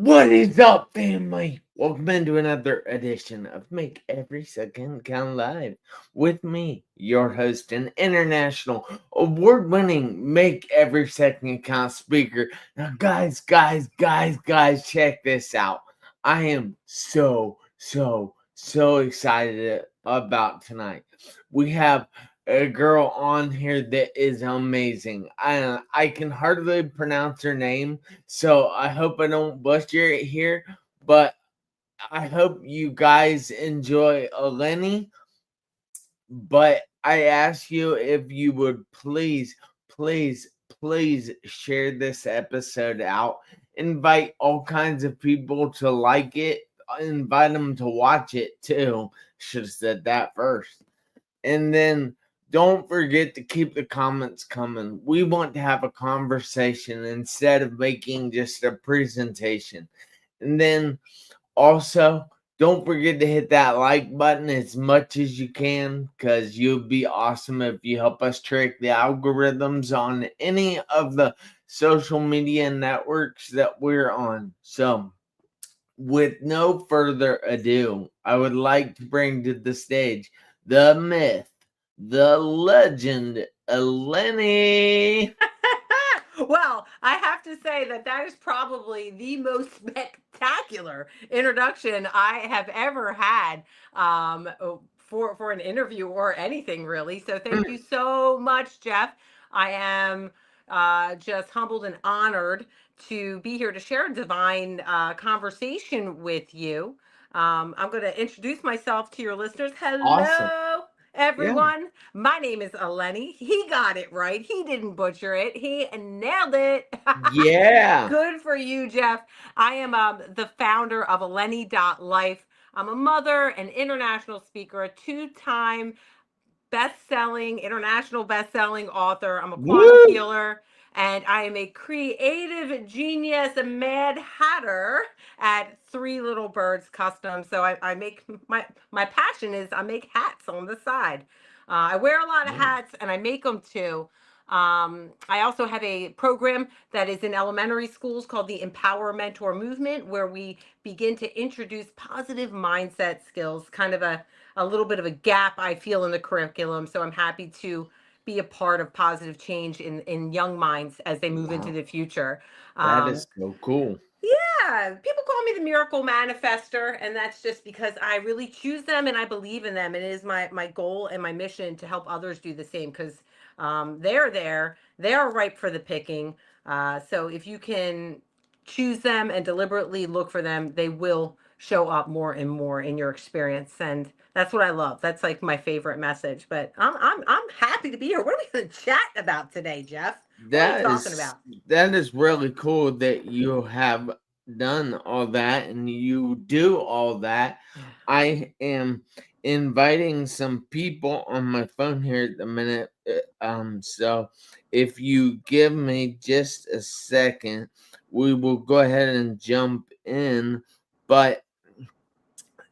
What is up, family? Welcome into another edition of Make Every Second Count Live with me, your host and international award-winning Make Every Second Count speaker. Now, guys, check this out. I am so excited about tonight. We have a girl on here that is amazing. I can hardly pronounce her name, so I hope I don't butcher it here, but I hope you guys enjoy Eleni. But I ask you if you would please share this episode out. Invite all kinds of people to like it. Invite them to watch it too. Should have said that first. And then don't forget to keep the comments coming. We want to have a conversation instead of making just a presentation. And then also, don't forget to hit that like button as much as you can, because you'll be awesome if you help us trick the algorithms on any of the social media networks that we're on. So, with no further ado, I would like to bring to the stage the myth, the legend, Eleni. Well, I have to say that is probably the most spectacular introduction I have ever had for an interview or anything really. So thank you so much, Jeff. I am just humbled and honored to be here to share a divine conversation with you. I'm going to introduce myself to your listeners. Awesome. Hello, Yeah. everyone. My name is Eleni. He got it right. He didn't butcher it. He nailed it. Yeah. Good for you, Jeff. I am the founder of Eleni.life. I'm a mother, an international speaker, a two-time international best-selling author. I'm a quantum Woo. healer, and I am a creative genius, a mad hatter at Three Little Birds Custom. So I make my passion is I make hats on the side. I wear a lot of hats, and I make them too. I also have a program that is in elementary schools called the Empower Mentor Movement, where we begin to introduce positive mindset skills, kind of a little bit of a gap I feel in the curriculum. So I'm happy to be a part of positive change in young minds as they move into Wow. the future. That Um, is so cool. yeah, people call me the miracle manifester, and that's just because I really choose them and I believe in them. And it is my goal and my mission to help others do the same because they're there, they're ripe for the picking. So if you can choose them and deliberately look for them, they will show up more and more in your experience. And that's what I love. That's like my favorite message. But I'm happy to be here. What are we going to chat about today, Jeff? What are we That talking is about? that is really cool that you have done all that and you do all that. Yeah. I am inviting some people on my phone here at the minute. So if you give me just a second, we will go ahead and jump in. But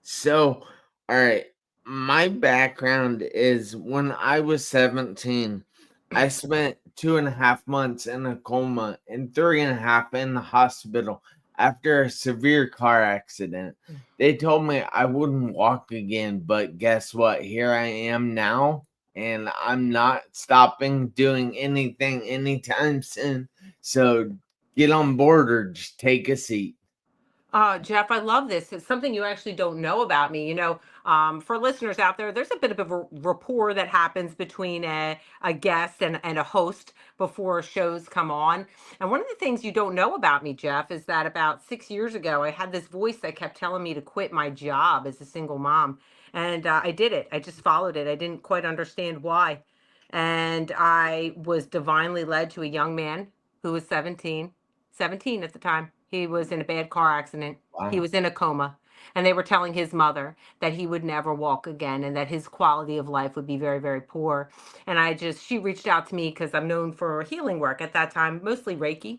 so, all right, my background is when I was 17, I spent 2.5 months in a coma and 3.5 in the hospital after a severe car accident. They told me I wouldn't walk again, but guess what? Here I am now, and I'm not stopping doing anything anytime soon. So get on board or just take a seat. Jeff, I love this. It's something you actually don't know about me. For listeners out there, there's a bit of a rapport that happens between a guest and a host before shows come on. And one of the things you don't know about me, Jeff, is that about 6 years ago, I had this voice that kept telling me to quit my job as a single mom. And I did it. I just followed it. I didn't quite understand why. And I was divinely led to a young man who was 17 at the time. He was in a bad car accident. He Wow. was in a coma. And they were telling his mother that he would never walk again and that his quality of life would be very, very poor. And she reached out to me because I'm known for healing work at that time, mostly Reiki.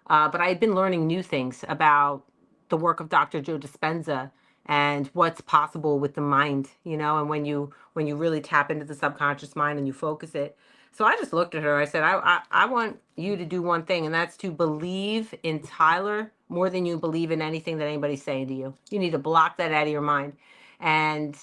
But I had been learning new things about the work of Dr. Joe Dispenza and what's possible with the mind, and when you really tap into the subconscious mind and you focus it. So I just looked at her. I said, I want you to do one thing, and that's to believe in Tyler more than you believe in anything that anybody's saying to you. You need to block that out of your mind. And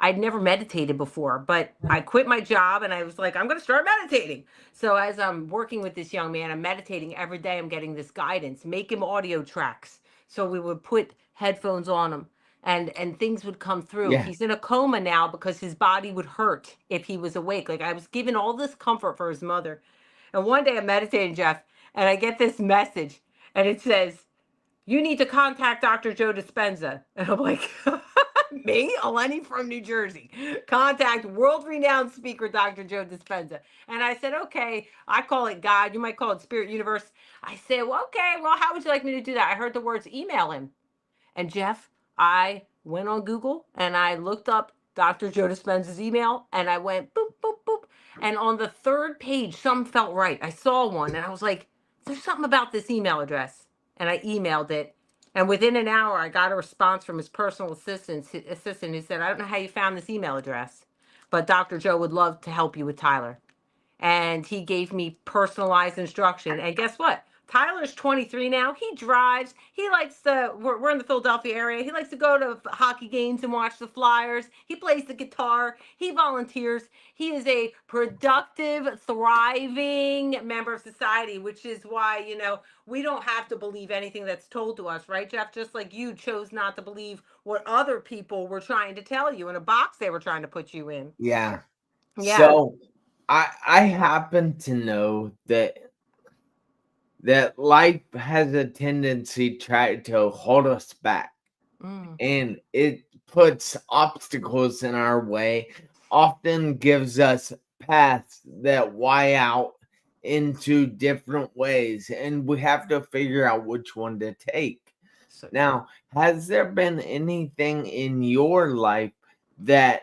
I'd never meditated before, but I quit my job and I was like, I'm going to start meditating. So as I'm working with this young man, I'm meditating every day. I'm getting this guidance, make him audio tracks. So we would put headphones on him and things would come through. Yeah. He's in a coma now because his body would hurt if he was awake. Like I was given all this comfort for his mother. And one day I'm meditating, Jeff, and I get this message and it says, you need to contact Dr. Joe Dispenza. And I'm like, me, Eleni from New Jersey, contact world-renowned speaker Dr. Joe Dispenza. And I said, okay, I call it God. You might call it Spirit Universe. I said, well, okay, well, how would you like me to do that? I heard the words email him. And Jeff, I went on Google and I looked up Dr. Joe Dispenza's email and I went boop, boop, boop. And on the third page, something felt right. I saw one and I was like, there's something about this email address. And I emailed it. And within an hour, I got a response from his personal assistant who said, I don't know how you found this email address, but Dr. Joe would love to help you with Tyler. And he gave me personalized instruction. And guess what? Tyler's 23 now. He drives. He likes to, we're in the Philadelphia area. He likes to go to hockey games and watch the Flyers. He plays the guitar. He volunteers. He is a productive, thriving member of society, which is why, we don't have to believe anything that's told to us, right, Jeff? Just like you chose not to believe what other people were trying to tell you in a box they were trying to put you in. Yeah. Yeah. So I happen to know that life has a tendency to try to hold us back. And it puts obstacles in our way, often gives us paths that Y out into different ways, and we have to figure out which one to take. Now, has there been anything in your life that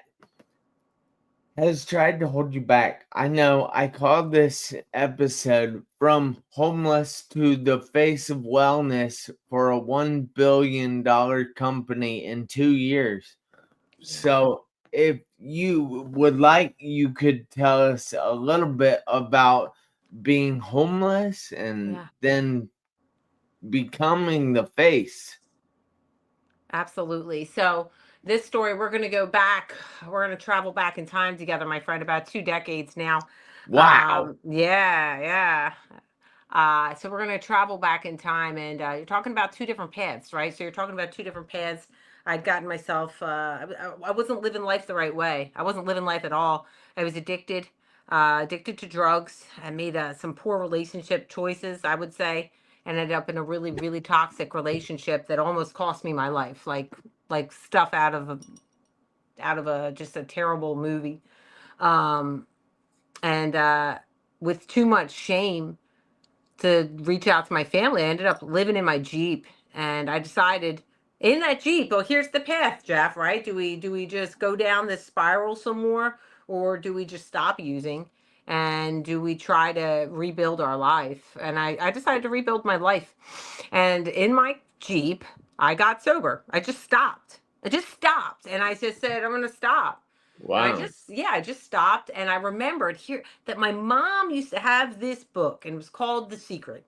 has tried to hold you back? I know I called this episode From Homeless to the Face of Wellness for a $1 billion company in 2 years. So if you would like, you could tell us a little bit about being homeless and then becoming the face. Absolutely. So this story, we're going to go back. We're going to travel back in time together, my friend, about 2 decades now. Wow. Yeah. So we're going to travel back in time, and you're talking about 2 different paths, right? So you're talking about 2 different paths. I'd gotten myself, I wasn't living life the right way. I wasn't living life at all. I was addicted to drugs. I made some poor relationship choices, I would say, and ended up in a really, really toxic relationship that almost cost me my life, like stuff out of a just a terrible movie. And with too much shame to reach out to my family, I ended up living in my Jeep, and I decided in that Jeep, well, here's the path, Jeff, right? Do we just go down this spiral some more, or do we just stop using? And do we try to rebuild our life? And I decided to rebuild my life. And in my Jeep, I got sober. I just stopped. And I just said, I'm going to stop. Wow. And I just stopped. And I remembered here that my mom used to have this book, and it was called The Secret.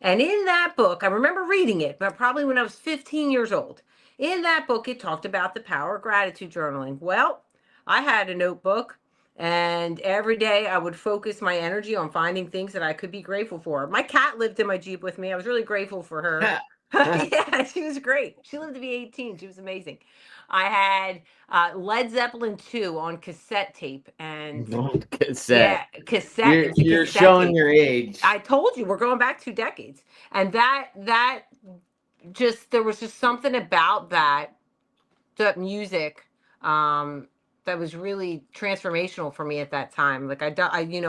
And in that book, I remember reading it, but probably when I was 15 years old. In that book, it talked about the power of gratitude journaling. Well, I had a notebook, and every day I would focus my energy on finding things that I could be grateful for. My cat lived in my Jeep with me. I was really grateful for her. Yeah, she was great. She lived to be 18. She was amazing. I had Led Zeppelin 2 on cassette tape, and cassette. Yeah, cassette. You're showing your age. I told you we're going back 2 decades, and that just there was just something about that music that was really transformational for me at that time. Like I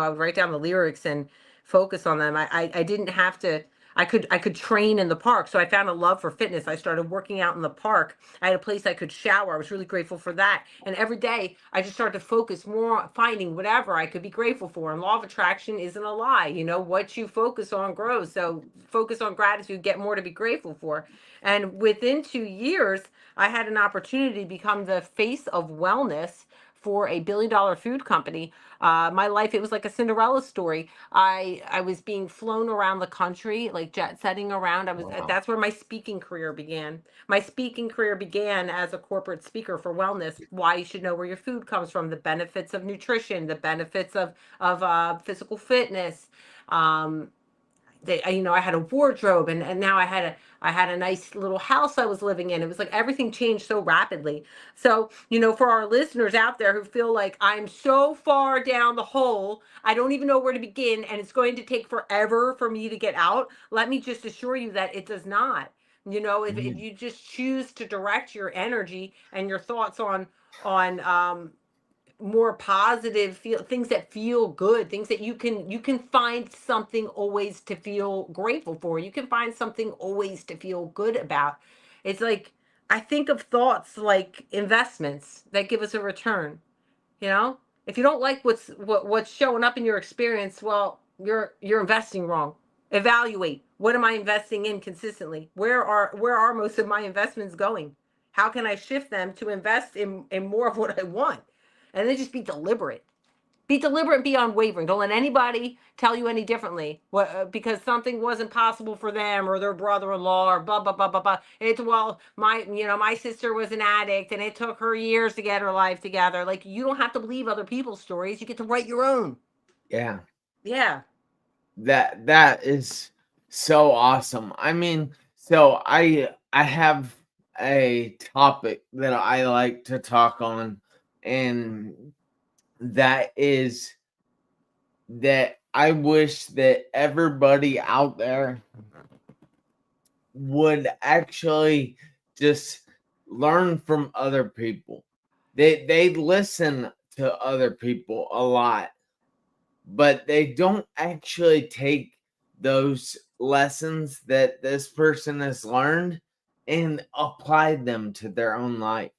would write down the lyrics and focus on them. I didn't have to. I could train in the park. So I found a love for fitness. I started working out in the park. I had a place I could shower. I was really grateful for that. And every day I just started to focus more on finding whatever I could be grateful for. And law of attraction isn't a lie. What you focus on grows. So focus on gratitude, get more to be grateful for. And within 2 years, I had an opportunity to become the face of wellness for a billion-dollar food company. My life, it was like a Cinderella story. I was being flown around the country, like jet setting around. Wow. That's where my speaking career began. My speaking career began as a corporate speaker for wellness. Why you should know where your food comes from, the benefits of nutrition, the benefits of physical fitness. Um, I had a wardrobe, and now I had a nice little house I was living in. It was like everything changed so rapidly. So, for our listeners out there who feel like I'm so far down the hole, I don't even know where to begin, and it's going to take forever for me to get out, let me just assure you that it does not. If Mhm. you just choose to direct your energy and your thoughts on more positive things that feel good, things that you can find something always to feel grateful for, you can find something always to feel good about. It's like, I think of thoughts like investments that give us a return. If you don't like what's showing up in your experience, well, you're investing wrong. Evaluate, what am I investing in consistently? Where are most of my investments going? How can I shift them to invest in more of what I want? And then just be deliberate and be unwavering. Don't let anybody tell you any differently. Because something wasn't possible for them or their brother-in-law or blah blah blah blah blah. It's, well, my sister was an addict and it took her years to get her life together. Like, you don't have to believe other people's stories. You get to write your own. Yeah. Yeah. That is so awesome. I mean, so I have a topic that I like to talk on, and that is that I wish that everybody out there would actually just learn from other people. They listen to other people a lot, but they don't actually take those lessons that this person has learned and apply them to their own life.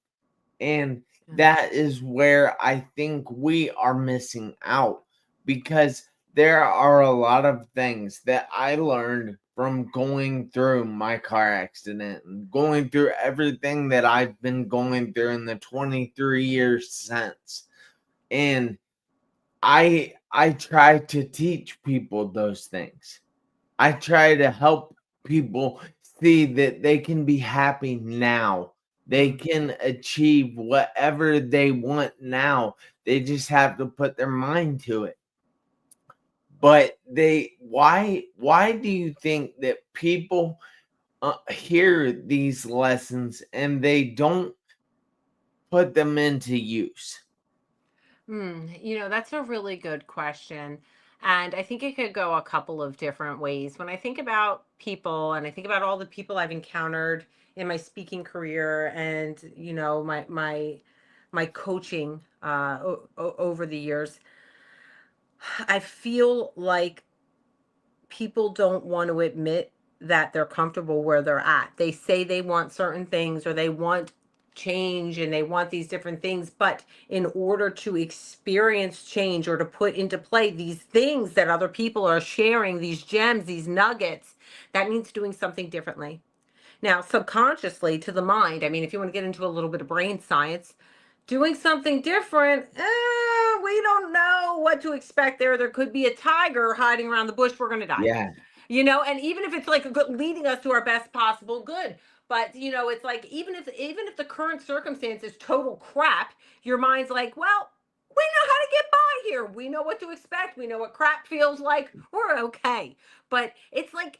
And that is where I think we are missing out, because there are a lot of things that I learned from going through my car accident and going through everything that I've been going through in the 23 years since. And I try to teach people those things. I try to help people see that they can be happy now. They can achieve whatever they want now. They just have to put their mind to it. But why do you think that people hear these lessons and they don't put them into use? That's a really good question. And I think it could go a couple of different ways. When I think about people and I think about all the people I've encountered in my speaking career and, my coaching over the years, I feel like people don't want to admit that they're comfortable where they're at. They say they want certain things or they want change and they want these different things, but in order to experience change or to put into play these things that other people are sharing, these gems, these nuggets, that means doing something differently. Now, subconsciously to the mind, I mean, if you want to get into a little bit of brain science, doing something different, we don't know what to expect there. There could be a tiger hiding around the bush. We're going to die. Yeah, And even if it's like leading us to our best possible good, but it's like, even if the current circumstance is total crap, your mind's like, well, we know how to get by here. We know what to expect. We know what crap feels like. We're okay. But it's like,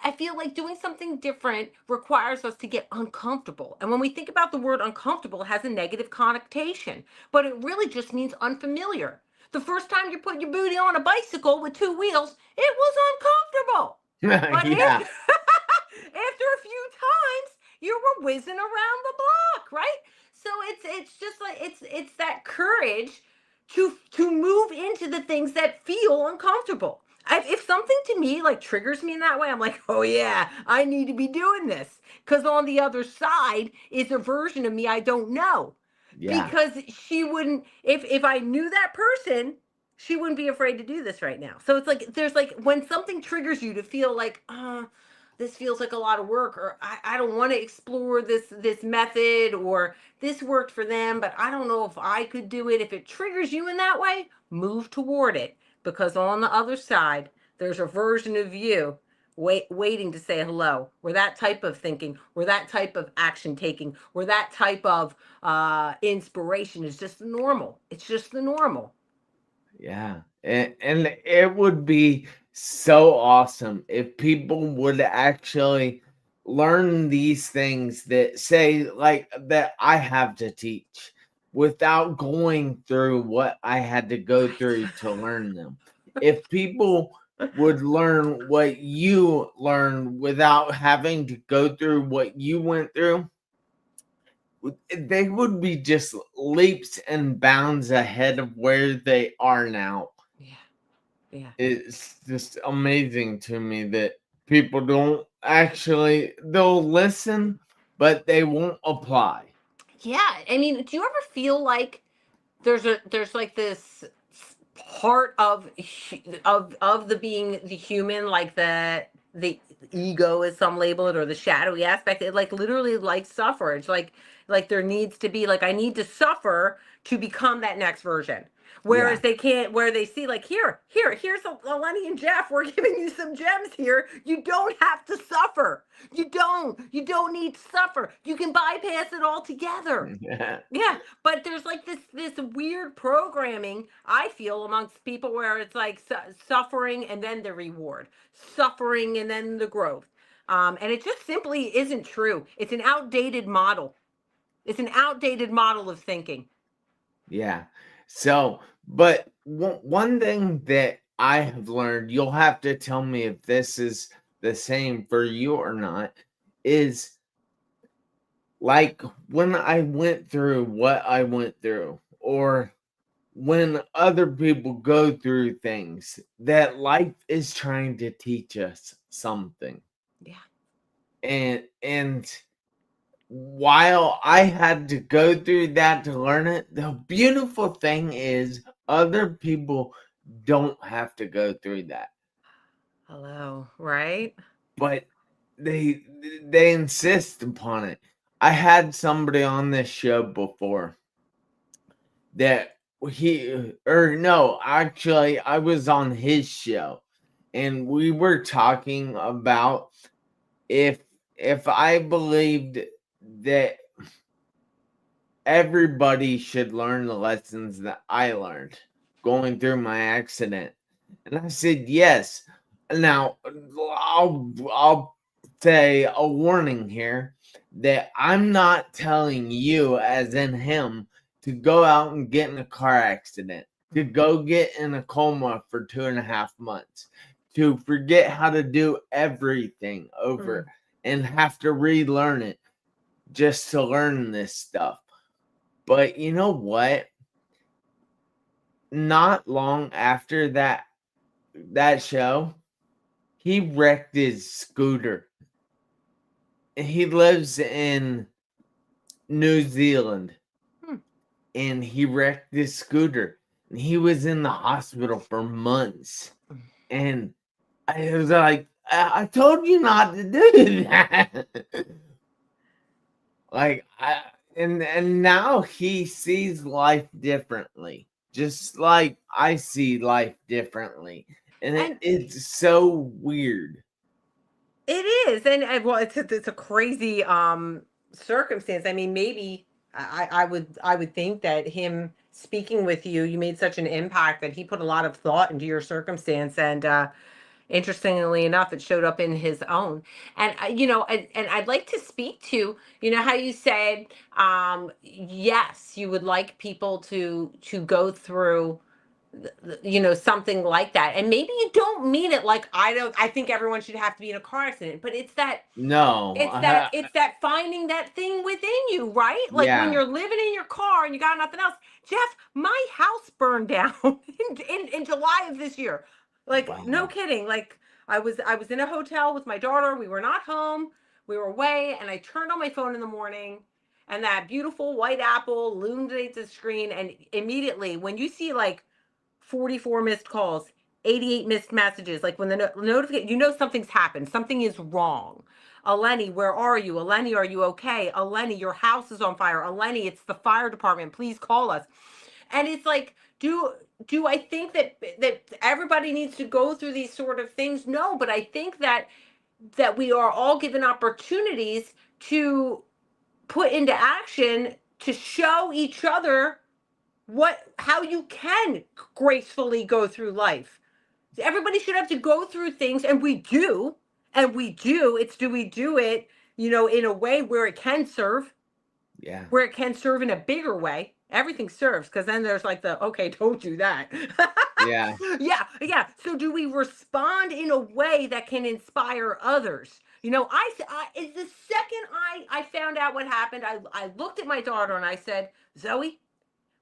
I feel like doing something different requires us to get uncomfortable. And when we think about the word uncomfortable, it has a negative connotation, but it really just means unfamiliar. The first time you put your booty on a bicycle with two wheels, it was uncomfortable. But yeah, after, after a few times, you were whizzing around the block, right? So it's just like it's that courage to move into the things that feel uncomfortable. If something to me like triggers me in that way, I'm like, oh yeah, I need to be doing this. Because on the other side is a version of me I don't know. yeah, Because she wouldn't, if I knew that person, she wouldn't be afraid to do this right now. So it's like, there's like, when something triggers you to feel like, this feels like a lot of work, or I don't want to explore this method, or this worked for them, but I don't know if I could do it. If it triggers you in that way, move toward it, because on the other side, there's a version of you waiting to say hello, where that type of thinking, where that type of action taking, where that type of inspiration is just normal. It's just the normal. Yeah. And it would be so awesome if people would actually learn these things that say, like, that I have to teach without going through what I had to go through to learn them. If people would learn what you learned without having to go through what you went through, they would be just leaps and bounds ahead of where they are now. Yeah. Yeah. It's just amazing to me that people don't actually, they'll listen, but they won't apply. Yeah. I mean, do you ever feel like there's like this part of the being the human, like the ego, as some label it, or the shadowy aspect, it like literally like suffrage, like there needs to be, like, I need to suffer to become that next version. Yeah. Whereas they can't, where they see, like, here's Eleni and Jeff, we're giving you some gems here. You don't have to suffer. You don't need to suffer. You can bypass it altogether. Yeah. Yeah, but there's like this weird programming, I feel, amongst people, where it's like suffering and then the reward, suffering and then the growth, and it just simply isn't true. It's an outdated model. It's an outdated model of thinking. Yeah. So, but one thing that I have learned, you'll have to tell me if this is the same for you or not, is like when I went through what I went through, or when other people go through things, that life is trying to teach us something. Yeah. And while I had to go through that to learn it, the beautiful thing is other people don't have to go through that. Hello, right? But they they insist upon it. I had somebody on this show before that he, or no, actually I was on his show, and we were talking about if I believed that everybody should learn the lessons that I learned going through my accident. And I said yes. Now I'll say a warning here that I'm not telling you, as in him, to go out and get in a car accident, to go get in a coma for 2.5 months, to forget how to do everything over and have to relearn it just to learn this stuff. But you know what? Not long after that show, he wrecked his scooter. He lives in New Zealand, Hmm. and he wrecked his scooter. And he was in the hospital for months. And I was like, I told you not to do that. Like, and now he sees life differently, just like I see life differently, and And it's so weird. it is, and well, it's a crazy circumstance. I mean, maybe I would think that him speaking with you, you made such an impact that he put a lot of thought into your circumstance, and interestingly enough, it showed up in his own. And and I'd like to speak to, how you said, yes, you would like people to go through something like that, and maybe you don't mean it like, I think everyone should have to be in a car accident, but it's that No, it's that it's that finding that thing within you, right? Like when yeah, you're living in your car and you got nothing else. Jeff, my house burned down in July of this year. Like, no wow, kidding. Like, I was in a hotel with my daughter. We were not home. We were away, and I turned on my phone in the morning, and that beautiful white apple loomed at the screen, and immediately when you see like 44 missed calls, 88 missed messages. Like when the notification, you know something's happened. Something is wrong. Eleni, where are you? Eleni, are you okay? Eleni, your house is on fire. Eleni, it's the fire department. Please call us. And it's like, do I think that everybody needs to go through these sort of things? No, but I think that we are all given opportunities to put into action to show each other how you can gracefully go through life. Everybody should have to go through things, and we do. It's, do we do it, in a way where it can serve, Yeah. where it can serve in a bigger way. Everything serves, because then there's like okay, don't do that. Yeah. Yeah. So do we respond in a way that can inspire others? I the second I found out what happened, I looked at my daughter and I said, Zoe,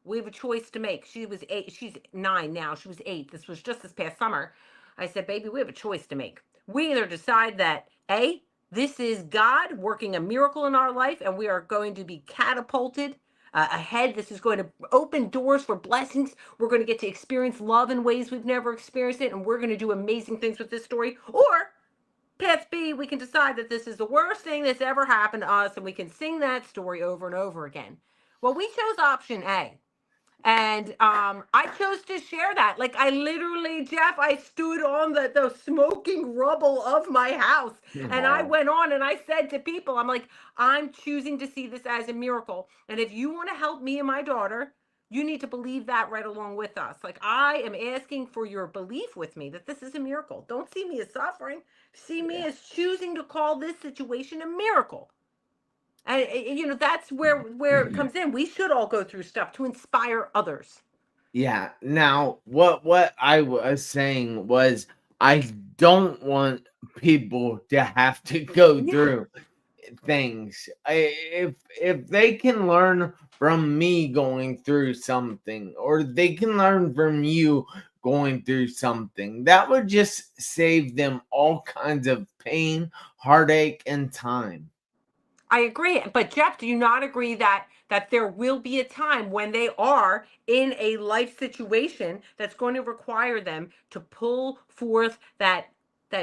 we have a choice to make. She was 8. She's 9 now. She was 8. This was just this past summer. I said, baby, we have a choice to make. We either decide that this is God working a miracle in our life, and we are going to be catapulted ahead. This is going to open doors for blessings. We're going to get to experience love in ways we've never experienced it, and we're going to do amazing things with this story. Or path B, we can decide that this is the worst thing that's ever happened to us, and we can sing that story over and over again. Well, we chose option A. And I chose to share that. Like, I literally, Jeff, I stood on the smoking rubble of my house. And I went on and I said to people, I'm like, I'm choosing to see this as a miracle. And if you want to help me and my daughter, you need to believe that right along with us. Like, I am asking for your belief with me that this is a miracle. Don't see me as suffering. See me as choosing to call this situation a miracle. And that's where it comes in. We should all go through stuff to inspire others. Yeah. Now, what I was saying was, I don't want people to have to go through things. If they can learn from me going through something, or they can learn from you going through something, that would just save them all kinds of pain, heartache, and time. I agree. But Jeff, do you not agree that there will be a time when they are in a life situation that's going to require them to pull forth that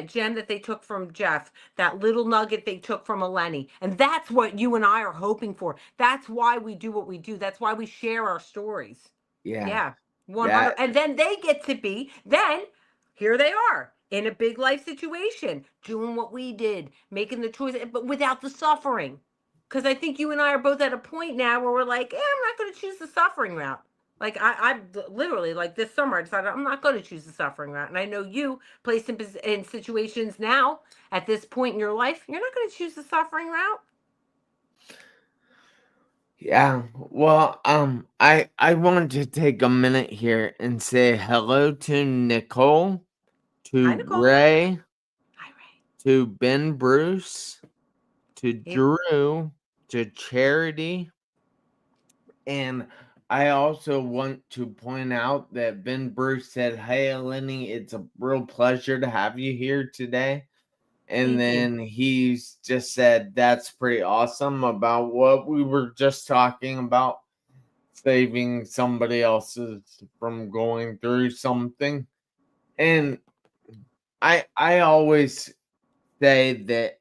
gem that they took from Jeff, that little nugget they took from Eleni? And that's what you and I are hoping for. That's why we do what we do. That's why we share our stories. Yeah. 100. And then they get to be, then here they are in a big life situation, doing what we did, making the choice, but without the suffering. Because I think you and I are both at a point now where we're like, I'm not going to choose the suffering route. Like, I literally, like this summer, I decided I'm not going to choose the suffering route. And I know you, placed in situations now, at this point in your life, you're not going to choose the suffering route. Yeah. Well, I want to take a minute here and say hello to Nicole, Hi, to Nicole. Ray, Hi, Ray. to Ben Bruce, to Yep. Drew, to Charity. And I also want to point out that Ben Bruce said, "Hey, Eleni, it's a real pleasure to have you here today." And Thank you. then he's just said, "That's pretty awesome," about what we were just talking about, saving somebody else's from going through something. And I always say that,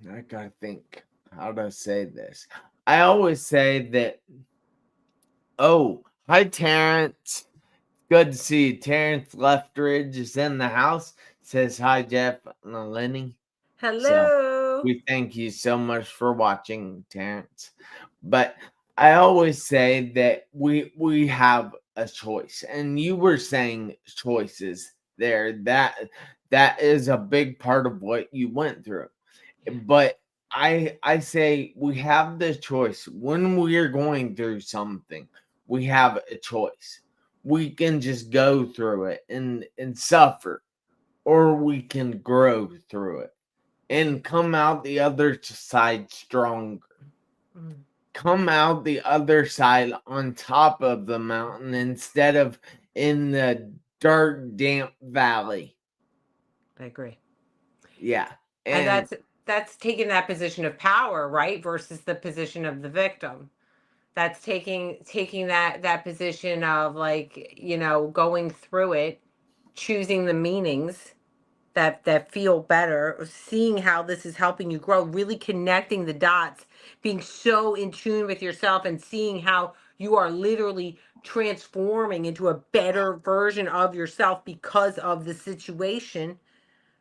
I gotta think how to say this. I always say that, oh, hi Terrence. Good to see you. Terrence Leftridge is in the house. Says hi, Jeff and Eleni. So Hello. we thank you so much for watching, Terrence. But I always say that we have a choice, and you were saying choices there. That is a big part of what you went through. But I say we have the choice when we are going through something. We have a choice. We can just go through it and suffer, or we can grow through it and come out the other side stronger. Come out the other side on top of the mountain instead of in the dark, damp valley. I agree. Yeah. And And that's taking that position of power, right? Versus the position of the victim. that's taking that position of, like, going through it, choosing the meanings that feel better, seeing how this is helping you grow, really connecting the dots, being so in tune with yourself, and seeing how you are literally transforming into a better version of yourself because of the situation.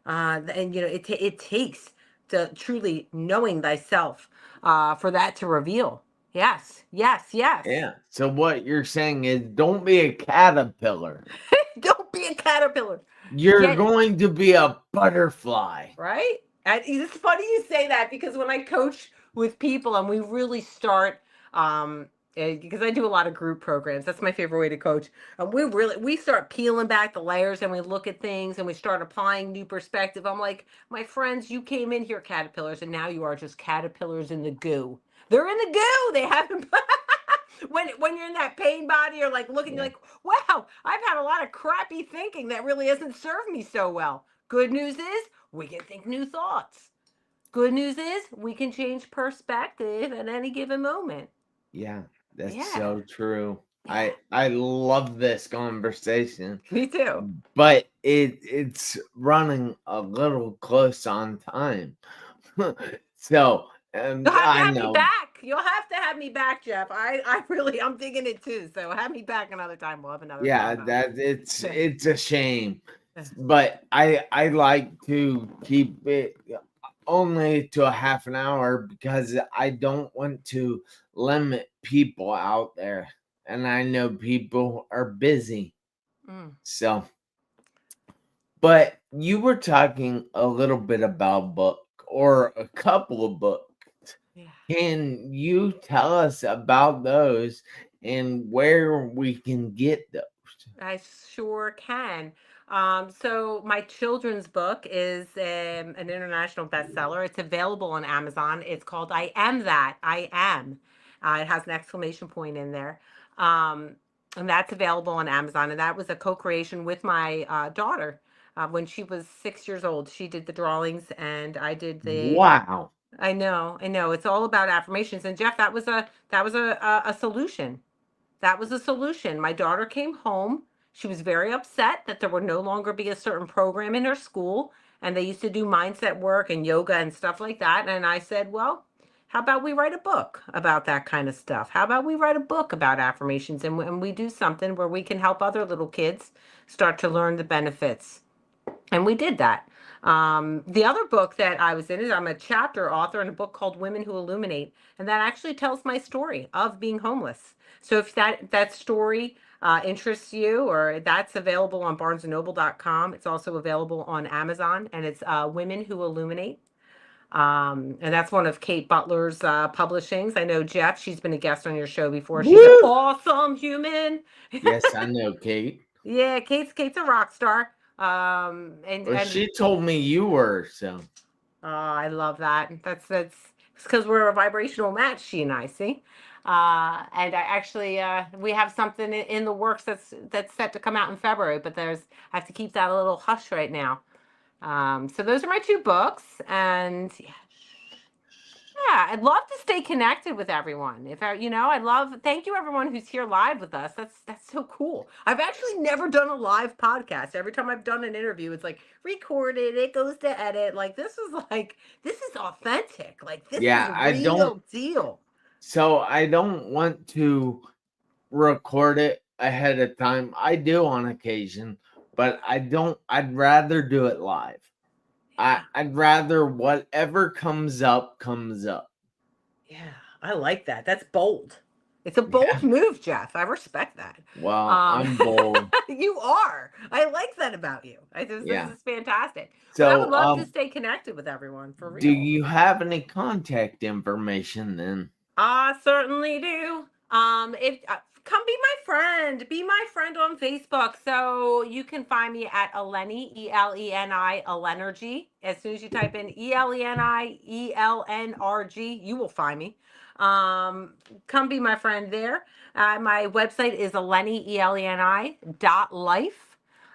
And it takes to truly knowing thyself, for that to reveal. Yes, yes, yes. Yeah. So what you're saying is don't be a caterpillar. Don't be a caterpillar. You're Get going to be a butterfly. right. And it's funny you say that, because when I coach with people and we really start, because I do a lot of group programs, that's my favorite way to coach. And we start peeling back the layers, and we look at things, and we start applying new perspective. I'm like, my friends, you came in here caterpillars, and now you are just caterpillars in the goo. They're in the goo. They haven't. When you're in that pain body, you're like looking, you're Yeah. like, wow, I've had a lot of crappy thinking that really hasn't served me so well. Good news is we can think new thoughts. Good news is we can change perspective at any given moment. Yeah. That's Yeah. so true. Yeah. I love this conversation, Me too. but it's running a little close on time. So, You'll have to I have me know. back. You'll have to have me back, Jeff. I'm thinking it too. So have me back another time. We'll have another Yeah, convo. that it's a shame, but I like to keep it only to a half an hour because I don't want to limit people out there, and I know people are busy. Mm, So, but you were talking a little bit about book or a couple of books. yeah. Can you tell us about those and where we can get those? I sure can. So my children's book is an international bestseller. It's available on Amazon. It's called "I Am That I Am." It has an exclamation point in there, um, and that's available on Amazon. And that was a co-creation with my daughter. When she was 6 years old, she did the drawings, and I did the. Wow. I know, I know. It's all about affirmations. And Jeff, that was a solution. That was a solution. My daughter came home. She was very upset that there would no longer be a certain program in her school. And they used to do mindset work and yoga and stuff like that. And I said, well, how about we write a book about that kind of stuff? How about we write a book about affirmations, and we do something where we can help other little kids start to learn the benefits? And we did that. The other book that I was in is I'm a chapter author in a book called Women Who Illuminate, and that actually tells my story of being homeless. So if that story interests you, or that's available on barnesandnoble.com. It's also available on Amazon, and it's Women Who Illuminate. And that's one of Kate Butler's publishings. I know Jeff, she's been a guest on your show before. She's an Woo! awesome human. Yes, I know, Kate. Yeah, Kate's a rock star. Well, And she told me you were, so Oh, I love that. That's it's because we're a vibrational match, she and I, see. And I actually we have something in the works that's set to come out in February, but I have to keep that a little hush right now. So those are my two books, and yeah, I'd love to stay connected with everyone. If I, I'd love. Thank you, everyone who's here live with us. That's so cool. I've actually never done a live podcast. Every time I've done an interview, it's like recorded. It goes to edit. This is authentic. Like this is yeah, I don't. real deal. So I don't want to record it ahead of time. I do on occasion, but I don't. I'd rather do it live. Yeah, I'd rather whatever comes up comes up. yeah. I like that. That's bold. It's a Yeah. bold move, Jeff. I respect that. Well, Um, I'm bold. you are. I like that about you. This Yeah. is fantastic. But I would So, love to stay connected with everyone for do real. you have any contact information then? I certainly do. If Come be my friend on Facebook. So you can find me at Eleni Eleni Elnrg. As soon as you type in Eleni Elnrg, you will find me. Come be my friend there. My website is eleni.life.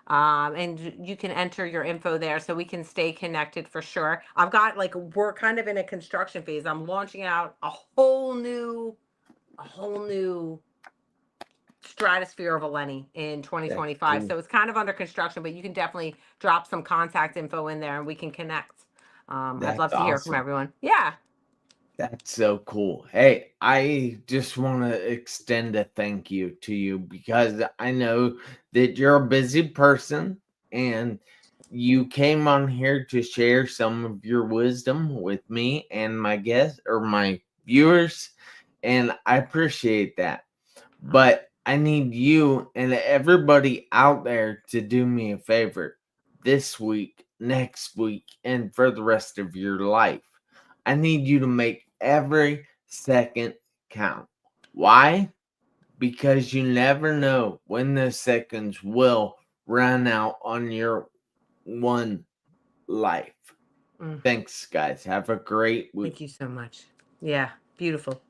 And you can enter your info there so we can stay connected for sure. We're kind of in a construction phase. I'm launching out a whole new a whole new stratosphere of Eleni in That's 2025. cool. So it's kind of under construction, but you can definitely drop some contact info in there and we can connect. I'd love That's to hear from awesome. everyone. Yeah. That's so cool. Hey, I just want to extend a thank you to you because I know that you're a busy person and you came on here to share some of your wisdom with me and my guests or my viewers, and I appreciate that. But I need you and everybody out there to do me a favor this week, next week, and for the rest of your life. I need you to make every second count. Why? Because you never know when those seconds will run out on your one life. Mm, Thanks, guys. Have a great week. thank you so much. Yeah. Beautiful.